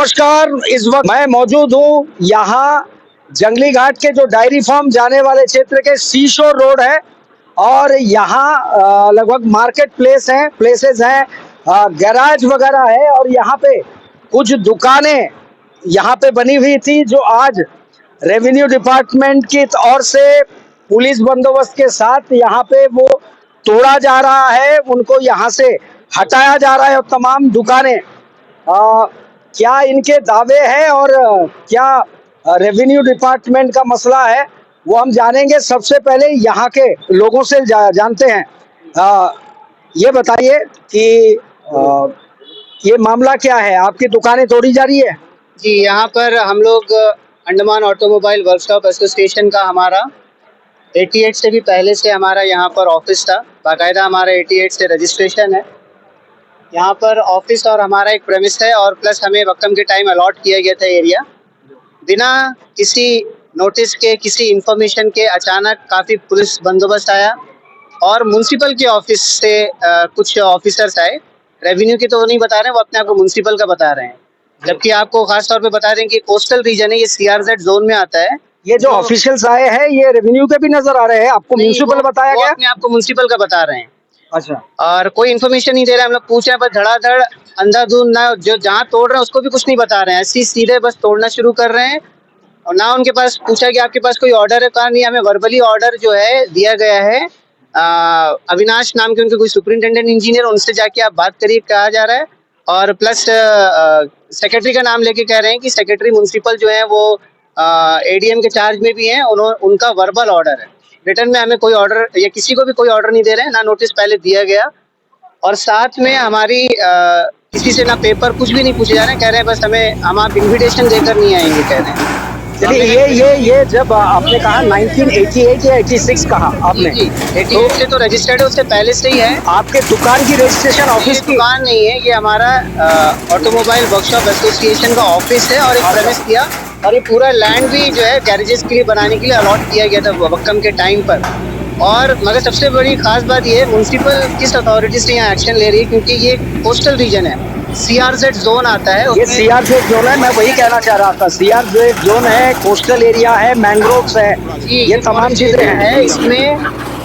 नमस्कार। इस वक्त मैं मौजूद हूँ यहाँ जंगली घाट के जो डायरी फार्म जाने वाले क्षेत्र के सीशोर रोड है और यहाँ लगभग मार्केट प्लेसेस हैं, गैराज वगैरह है और यहाँ पे कुछ दुकानें यहाँ पे बनी हुई थी जो आज रेवेन्यू डिपार्टमेंट की ओर से पुलिस बंदोबस्त के साथ यहाँ पे वो तोड़ा जा रहा है, उनको यहाँ से हटाया जा रहा है और तमाम दुकानें क्या इनके दावे हैं और क्या रेवेन्यू डिपार्टमेंट का मसला है वो हम जानेंगे। सबसे पहले यहाँ के लोगों से जानते हैं। ये बताइए कि ये मामला क्या है, आपकी दुकानें तोड़ी जा रही है? जी, यहाँ पर हम लोग अंडमान ऑटोमोबाइल वर्कशॉप एसोसिएशन का हमारा 88 से भी पहले से हमारा यहाँ पर ऑफिस था, बाकायदा हमारा 88 से रजिस्ट्रेशन है। यहाँ पर ऑफिस और हमारा एक प्रेमिस है और प्लस हमें वक्कम के टाइम अलॉट किया गया था एरिया। बिना किसी नोटिस के, किसी इन्फॉर्मेशन के अचानक काफ़ी पुलिस बंदोबस्त आया और म्यूनसिपल के ऑफिस से कुछ ऑफिसर्स आए। रेवेन्यू की तो नहीं बता रहे हैं, वो अपने आप को म्यूनसिपल का बता रहे हैं, जबकि आपको खास तौर पे बता दें कि कोस्टल रीजन है, ये CRZ जोन में आता है। ये जो ऑफिशियल्स आए हैं ये रेवेन्यू के भी नजर आ रहे हैं, आपको म्यूनसिपल बताया गया? अपने आपको म्यूनसिपल का बता रहे हैं। अच्छा। और कोई इन्फॉर्मेशन नहीं दे रहे हैं, हम लोग पूछ रहे हैं बस धड़ाधड़ अंधाधुंध, ना जो जहाँ तोड़ रहे हैं उसको भी कुछ नहीं बता रहे हैं, ऐसे सीधे बस तोड़ना शुरू कर रहे हैं। और ना उनके पास पूछा कि आपके पास कोई ऑर्डर है, कहा नहीं, हमें वर्बली ऑर्डर जो है दिया गया है। अविनाश नाम के उनके कोई सुपरिंटेंडेंट इंजीनियर, उनसे जाके आप बात करिए, कहा जा रहा है। और प्लस सेक्रेटरी का नाम लेके कह रहे हैं कि सेक्रेटरी म्यूनसिपल जो है वो ADM के चार्ज में भी हैं, उनका वर्बल ऑर्डर है। रिटर्न में हमें कोई ऑर्डर या किसी को भी कोई ऑर्डर नहीं दे रहे हैं, ना नोटिस पहले दिया गया और साथ में हमारी किसी से ना पेपर कुछ भी नहीं पूछे जा रहे हैं। कह रहे हैं बस हम आप इन्विटेशन देकर नहीं आएंगे, कह रहे हैं। चलिए ये जब आपने कहा 1988 या 86 कहा आपने, 88 से तो रजिस्टर्ड है, उससे पहले से ही है। आपके दुकान की रजिस्ट्रेशन ऑफिस की दुकान नहीं है, ये हमारा ऑटोमोबाइल वर्कशॉप एसोसिएशन का ऑफिस है और एक प्रेमिस किया और ये पूरा लैंड भी जो है गैरेजेस के लिए बनाने के लिए अलॉट किया गया था वक्कम के टाइम पर। और मगर सबसे बड़ी खास बात ये है म्यूनसिपल किस अथॉरिटी से यहाँ एक्शन ले रही है, क्योंकि ये कोस्टल रीजन है, CRZ जोन आता है। ये CRZ जोन है, मैं वही कहना चाह रहा था। CRZ जोन है, कोस्टल एरिया है, मैंग्रोव्स है, ये तमाम चीजें हैं। इसमें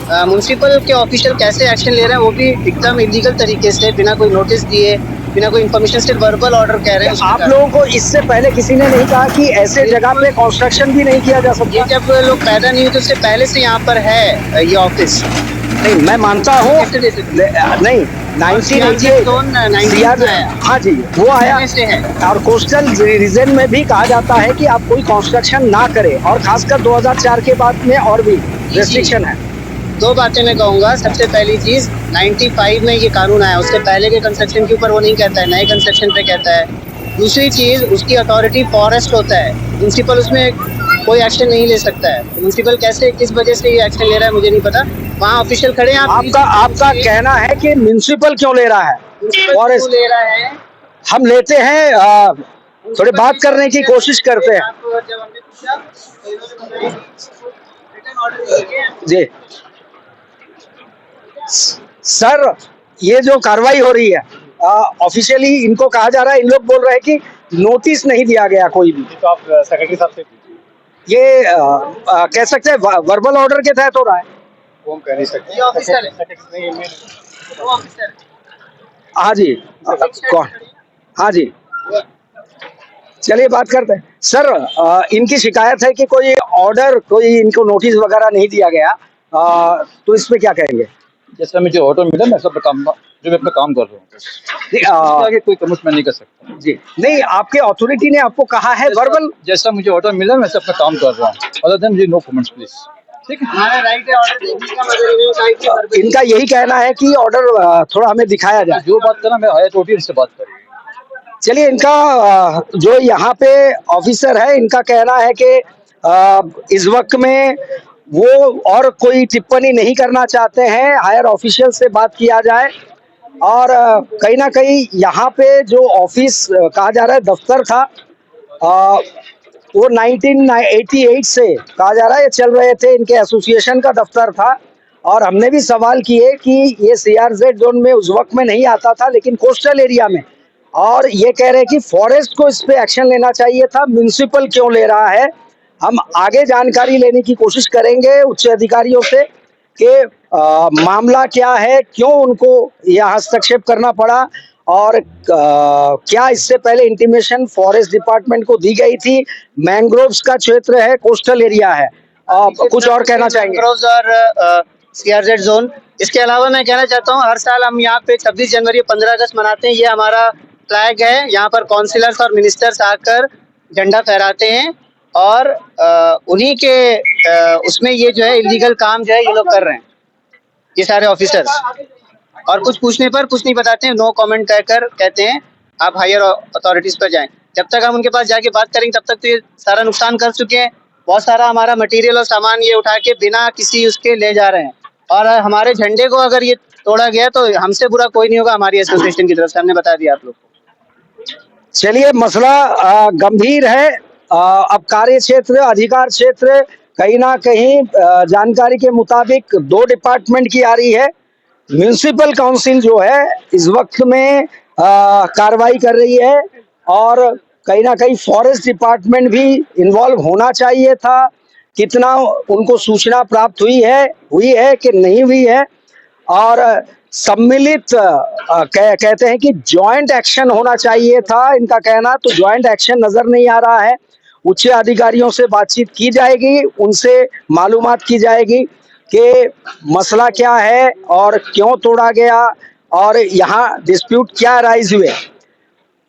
म्यूनसिपल के ऑफिशियल कैसे एक्शन ले रहे हैं वो भी एकदम इलीगल तरीके से, बिना कोई नोटिस दिए, बिना कोई इन्फॉर्मेशन, सिर्फ वर्बल ऑर्डर कह रहे हैं। आप लोगों को इससे पहले किसी ने नहीं कहा कि ऐसे जगह पे कंस्ट्रक्शन भी नहीं किया जा सकता? ये जब लोग पैदा नहीं हुए तो उससे पहले से यहाँ पर है ये ऑफिस। नहीं, मैं मानता हूँ, नहीं 1988 हाँ जी वो आया और कोस्टल रीजन में भी कहा जाता है कि आप कोई कंस्ट्रक्शन ना करें और खासकर 2004 के बाद में और भी रेस्ट्रिक्शन है। दो बातें मैं कहूँगा। सबसे पहली चीज़ 95 में ये कानून आया, उससे पहले के कंस्ट्रक्शन के ऊपर वो नहीं कहता है, नए कंस्ट्रक्शन पे कहता है। दूसरी चीज़, उसकी अथॉरिटी फॉरेस्ट होता है, म्यूनसिपल उसमें कोई एक्शन नहीं ले सकता है। म्यूनसिपल कैसे, किस वजह से ये एक्शन ले रहा है मुझे नहीं पता, वहाँ ऑफिशियल खड़े हैं। आपका कहना है कि म्यूनसिपल क्यों ले रहा है? फॉरेस्ट ले रहा है, हम लेते हैं, थोड़ी बात करने की कोशिश करते हैं। जी सर, ये जो कार्रवाई हो रही है ऑफिशियली, इनको कहा जा रहा है, इन लोग बोल रहे हैं कि नोटिस नहीं दिया गया कोई भी। तो आप सेक्रेटरी साहब से ये कह सकते हैं वर्बल ऑर्डर के तहत हो रहा है। वो हम कह नहीं सकते। हाँ जी, कौन? हाँ जी, चलिए बात करते हैं। सर, इनकी शिकायत है कि कोई ऑर्डर, कोई इनको नोटिस वगैरह नहीं दिया गया, तो इस पे क्या कहेंगे? जैसा मुझे ऑर्डर मिला, मैं सब काम जो मैं अपना काम कर रहा हूँ, आगे कोई कमेंट मैं नहीं कर सकता। जी नहीं, आपके अथॉरिटी ने आपको कहा है वर्बल? जैसा मुझे ऑर्डर मिला मैं सब अपना काम कर रहा हूँ, अदर देन मुझे नो कमेंट्स प्लीज। ठीक है, हमारा राइट है ऑर्डर देने का, मगर इनका यही कहना है कि ऑर्डर थोड़ा हमें दिखाया जाए। जो बात करना मैं हायर अथॉरिटी से बात करेंगे। चलिए, इनका जो यहाँ पे ऑफिसर है, इनका कहना है कि इस वक्त में वो और कोई टिप्पणी नहीं करना चाहते हैं, हायर ऑफिशियल से बात किया जाए। और कहीं ना कहीं यहाँ पे जो ऑफिस कहा जा रहा है दफ्तर था, वो 1988 से कहा जा रहा है ये चल रहे थे, इनके एसोसिएशन का दफ्तर था। और हमने भी सवाल किए कि ये CRZ जोन में उस वक्त में नहीं आता था, लेकिन कोस्टल एरिया में और ये कह रहे हैं कि फॉरेस्ट को इस पे एक्शन लेना चाहिए था, म्युनिसिपल क्यों ले रहा है। हम आगे जानकारी लेने की कोशिश करेंगे उच्च अधिकारियों से कि मामला क्या है, क्यों उनको यह हस्तक्षेप करना पड़ा, और क्या इससे पहले इंटीमेशन फॉरेस्ट डिपार्टमेंट को दी गई थी। मैंग्रोव्स का क्षेत्र है, कोस्टल एरिया है। कुछ और कहना चाहेंगे? मैंग्रोव्स और सीआरजेड जोन। इसके अलावा मैं कहना चाहता हूँ, हर साल हम यहाँ पे 26 जनवरी 15 अगस्त मनाते हैं। ये हमारा फ्लैग है। यहाँ पर काउंसिलर्स और मिनिस्टर्स आकर झंडा फहराते हैं और उन्हीं के उसमें ये जो है इलीगल काम जो है ये लोग कर रहे हैं, ये सारे ऑफिसर्स। और कुछ पूछने पर कुछ नहीं बताते हैं, नो कमेंट कहकर कहते हैं आप हायर अथॉरिटीज पर जाएं। जब तक हम उनके पास जाके बात करेंगे तब तक तो ये सारा नुकसान कर चुके हैं। बहुत सारा हमारा मटेरियल और सामान ये उठा के बिना किसी उसके ले जा रहे हैं। और हमारे झंडे को अगर ये तोड़ा गया तो हमसे बुरा कोई नहीं होगा, हमारी एसोसिएशन की तरफ से। हमने बता दिया आप लोग को। चलिए, मसला गंभीर है। अब कार्य क्षेत्र, अधिकार क्षेत्र कहीं ना कहीं जानकारी के मुताबिक दो डिपार्टमेंट की आ रही है। म्युनिसिपल काउंसिल जो है इस वक्त में कार्रवाई कर रही है, और कहीं ना कहीं फॉरेस्ट डिपार्टमेंट भी इन्वॉल्व होना चाहिए था। कितना उनको सूचना प्राप्त हुई है कि नहीं हुई है, और सम्मिलित कहते हैं कि जॉइंट एक्शन होना चाहिए था इनका कहना। तो जॉइंट एक्शन नजर नहीं आ रहा है। उच्च अधिकारियों से बातचीत की जाएगी, उनसे मालूमात की जाएगी कि मसला क्या है और क्यों तोड़ा गया, और यहाँ डिस्प्यूट क्या राइज हुए।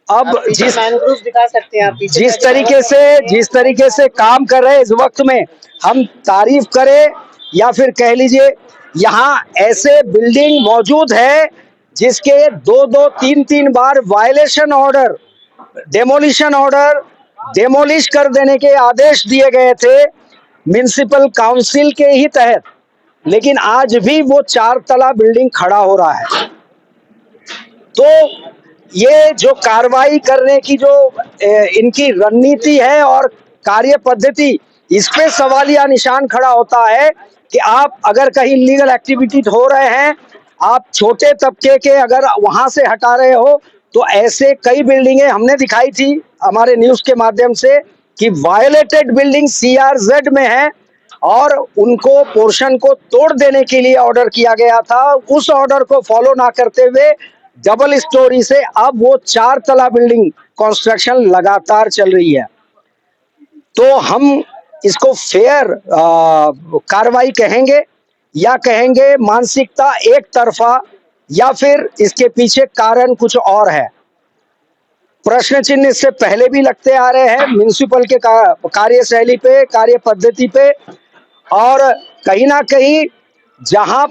अब मैनग्रोव दिखा सकते हैं आप पीछे। जिस तरीके से काम कर रहे हैं इस वक्त में, हम तारीफ करें या फिर कह लीजिए, यहाँ ऐसे बिल्डिंग मौजूद है जिसके 2-3 बार violation order, demolition order, demolish कर देने के आदेश दिए गए थे म्युनिसिपल काउंसिल के ही तहत, लेकिन आज भी वो 4 तला बिल्डिंग खड़ा हो रहा है। तो ये जो कार्रवाई करने की जो इनकी रणनीति है और कार्य पद्धति, इस पे सवालिया निशान खड़ा होता है कि आप अगर कहीं इलीगल एक्टिविटी हो रहे हैं, आप छोटे तबके के अगर वहां से हटा रहे हो, तो ऐसे कई बिल्डिंगें हमने दिखाई थी हमारे न्यूज के माध्यम से कि वायलेटेड बिल्डिंग सीआरजेड में है, और उनको पोर्शन को तोड़ देने के लिए ऑर्डर किया गया था। उस ऑर्डर को फॉलो ना करते हुए डबल स्टोरी से अब वो 4 तला बिल्डिंग कंस्ट्रक्शन लगातार चल रही है। तो हम इसको फेयर कार्रवाई कहेंगे, या कहेंगे मानसिकता एक तरफा, या फिर इसके पीछे कारण कुछ और है। प्रश्न चिन्ह इससे पहले भी लगते आ रहे हैं म्युनिसिपल के कार्यशैली पे, कार्य पद्धति पे। और कहीं ना कहीं जहां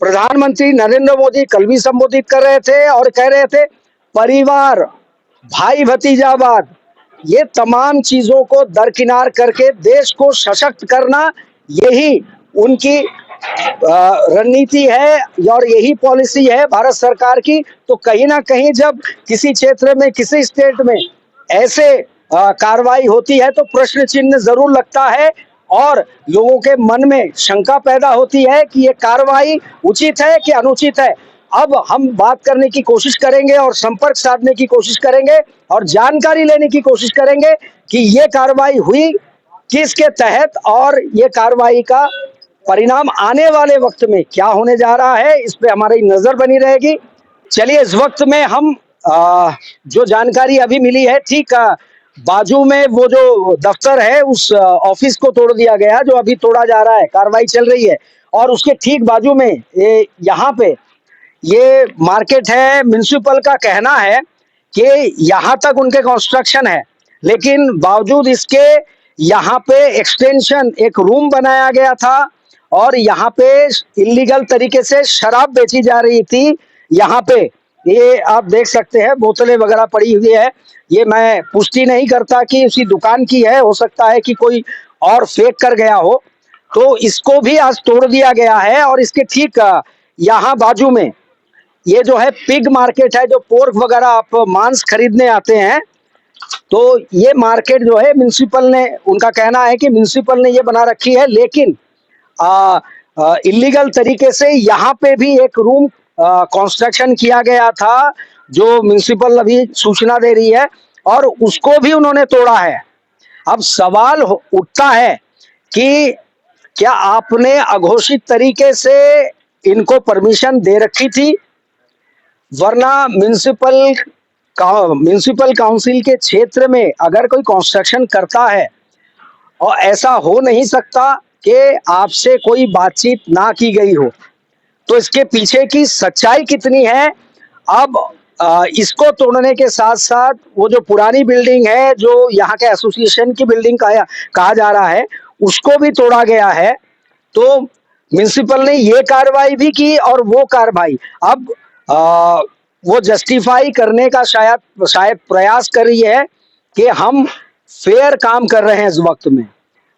प्रधानमंत्री नरेंद्र मोदी कल भी संबोधित कर रहे थे और कह रहे थे परिवार, भाई भतीजावाद, ये तमाम चीजों को दरकिनार करके देश को सशक्त करना, यही उनकी रणनीति है और यही पॉलिसी है भारत सरकार की। तो कहीं ना कहीं जब किसी क्षेत्र में, किसी स्टेट में ऐसे कार्रवाई होती है तो प्रश्न चिन्ह जरूर लगता है, और लोगों के मन में शंका पैदा होती है कि ये कार्रवाई उचित है कि अनुचित है। अब हम बात करने की कोशिश करेंगे और संपर्क साधने की कोशिश करेंगे और जानकारी लेने की कोशिश करेंगे कि ये कार्रवाई हुई किसके तहत, और ये कार्रवाई का परिणाम आने वाले वक्त में क्या होने जा रहा है, इस पे हमारी नजर बनी रहेगी। चलिए, इस वक्त में हम जो जानकारी अभी मिली है, ठीक बाजू में वो जो दफ्तर है उस ऑफिस को तोड़ दिया गया, जो अभी तोड़ा जा रहा है, कार्रवाई चल रही है। और उसके ठीक बाजू में यहाँ पे ये मार्केट है। म्युनिसिपल का कहना है कि यहाँ तक उनके कंस्ट्रक्शन है, लेकिन बावजूद इसके यहाँ पे एक्सटेंशन, एक रूम बनाया गया था, और यहाँ पे इलीगल तरीके से शराब बेची जा रही थी। यहाँ पे ये आप देख सकते हैं बोतलें वगैरह पड़ी हुई है। ये मैं पुष्टि नहीं करता कि उसी दुकान की है, हो सकता है कि कोई और फेंक कर गया हो। तो इसको भी आज तोड़ दिया गया है। और इसके ठीक यहाँ बाजू में ये जो है पिग मार्केट है, जो पोर्क वगैरह आप मांस खरीदने आते हैं, तो ये मार्केट जो है म्युनिसिपल ने, उनका कहना है कि म्युनिसिपल ने ये बना रखी है, लेकिन इलीगल तरीके से यहाँ पे भी एक रूम कंस्ट्रक्शन किया गया था, जो म्युनिसिपल अभी सूचना दे रही है, और उसको भी उन्होंने तोड़ा है। अब सवाल उठता है कि क्या आपने अघोषित तरीके से इनको परमिशन दे रखी थी? वरना म्युनिसिपल काउंसिल के क्षेत्र में अगर कोई कंस्ट्रक्शन करता है, और ऐसा हो नहीं सकता कि आपसे कोई बातचीत ना की गई हो, तो इसके पीछे की सच्चाई कितनी है? अब इसको तोड़ने के साथ साथ वो जो पुरानी बिल्डिंग है, जो यहाँ के एसोसिएशन की बिल्डिंग कहा जा रहा है, उसको भी तोड़ा गया है। तो म्युनिसिपल ने ये कार्रवाई भी की और वो कार्रवाई अब वो जस्टिफाई करने का शायद प्रयास कर रही है कि हम फेयर काम कर रहे हैं इस वक्त में।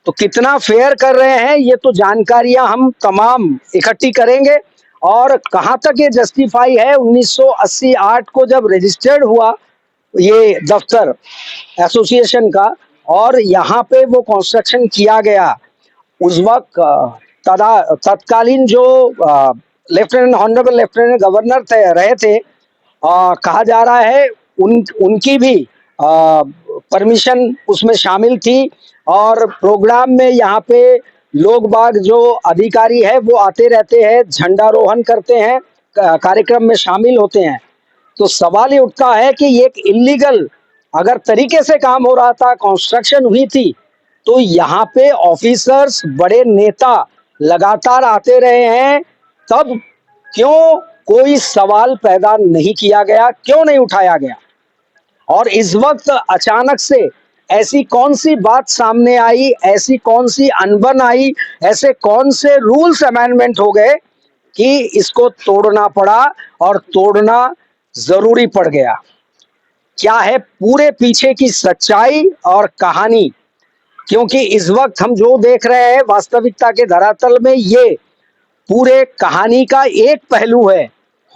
तो कितना फेयर कर रहे हैं, ये तो जानकारियां हम तमाम इकट्ठी करेंगे। और कहाँ तक ये जस्टिफाई है, 1988 को जब रजिस्टर्ड हुआ ये दफ्तर एसोसिएशन का, और यहाँ पे वो कंस्ट्रक्शन किया गया, उस वक्त तत्कालीन जो ऑनरेबल लेफ्टिनेंट गवर्नर रहे थे, कहा जा रहा है उनकी भी परमिशन उसमें शामिल थी। और प्रोग्राम में यहाँ पे लोग बाग जो अधिकारी है वो आते रहते हैं, झंडारोहण करते हैं, कार्यक्रम में शामिल होते हैं। तो सवाल ये उठता है कि ये एक इलीगल अगर तरीके से काम हो रहा था, कंस्ट्रक्शन हुई थी, तो यहाँ पे ऑफिसर्स, बड़े नेता लगातार आते रहे हैं, तब क्यों कोई सवाल पैदा नहीं किया गया, क्यों नहीं उठाया गया? और इस वक्त अचानक से ऐसी कौन सी बात सामने आई, ऐसी कौन सी अनबन आई, ऐसे कौन से रूल्स अमेंडमेंट हो गए कि इसको तोड़ना पड़ा, और तोड़ना जरूरी पड़ गया? क्या है पूरे पीछे की सच्चाई और कहानी? क्योंकि इस वक्त हम जो देख रहे हैं वास्तविकता के धरातल में, ये पूरे कहानी का एक पहलू है।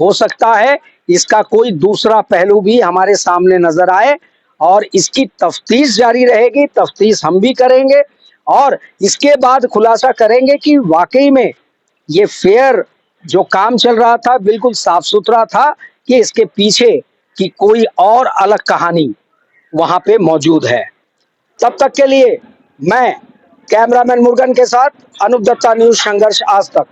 हो सकता है इसका कोई दूसरा पहलू भी हमारे सामने नजर आए, और इसकी तफ्तीश जारी रहेगी। तफ्तीश हम भी करेंगे और इसके बाद खुलासा करेंगे कि वाकई में ये फेयर जो काम चल रहा था बिल्कुल साफ सुथरा था, कि इसके पीछे की कोई और अलग कहानी वहां पे मौजूद है। तब तक के लिए मैं कैमरामैन मुर्गन के साथ अनूप दत्ता, न्यूज संघर्ष आज तक।